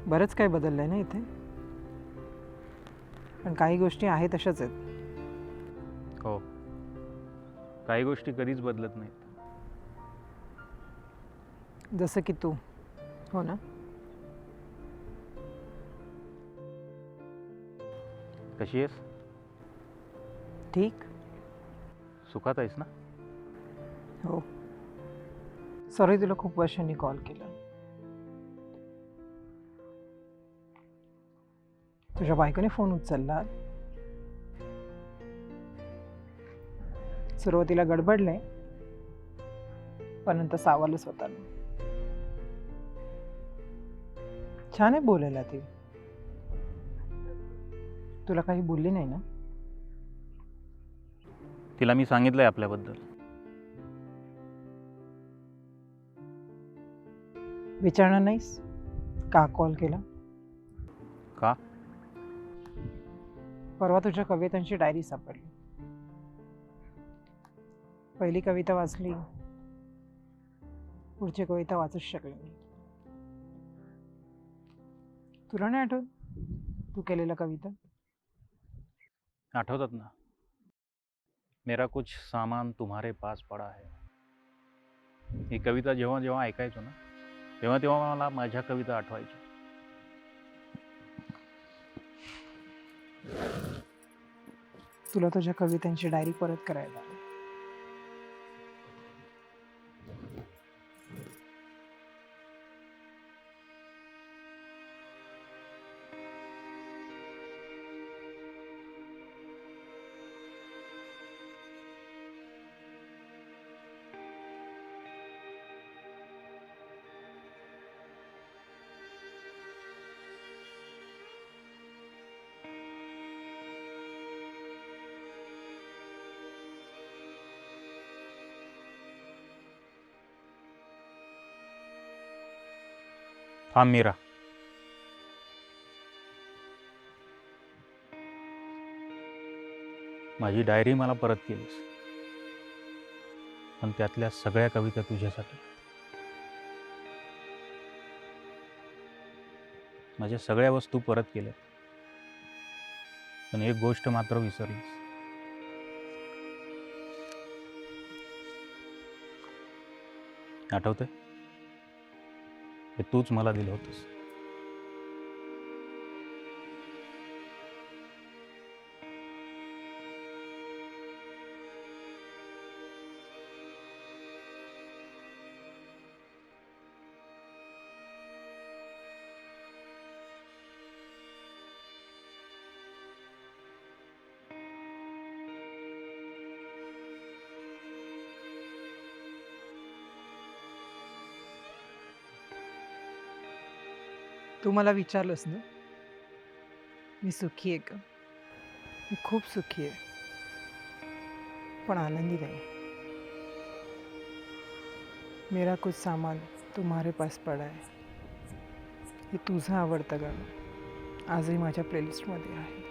बरंच काही बदललंय ना इथे, पण काही गोष्टी आहेत तशाच आहेत. हो, काही गोष्टी कधीच बदलत नाहीत. जसं की तू. हो ना. कशी आहेस? ठीक. सुखात आहेस ना? हो. सॉरी तुला खूप वर्षांनी कॉल केला. तुझ्या बायकोने फोन उचलला. सुरुवातीला गडबडले, पण नंतर सावरलं स्वतःला. छान आहे बोलायला ती. तुला काही बोलली नाही ना? तिला मी सांगितलंय आपल्याबद्दल. विचारणार नाहीस का कॉल केला? का? परवा तुझ्या कवितांची डायरी सापडली. पहिली कविता वाचली, पुढची कविता वाचूच शकले नाही. तुला नाही आठवत तू केलेल्या कविता? आठवतात ना. मेरा कुछ सामान तुम्हारे पास पडा है. ही कविता जेव्हा जेव्हा ऐकायचो ना, तेव्हा तेव्हा मला माझ्या कविता आठवायच्या. तुला तुझ्या कवितांची डायरी परत करायला हवी. हा मीरा. माझी डायरी मला परत केलीस, पण त्यातल्या सगळ्या कविता तुझ्यासाठी. माझ्या सगळ्या वस्तू परत केल्या, पण एक गोष्ट मात्र विसरलीस. आठवतंय? हे तूच मला दिलं होतंस. तू मला विचारलंस ना, मी सुखी आहे का? मी खूप सुखी आहे, पण आनंदी नाही. मेरा कुछ सामान तुम्हारे पास पडा है, हे तुझं आवडतं गाणं आजही माझ्या प्लेलिस्टमध्ये आहे.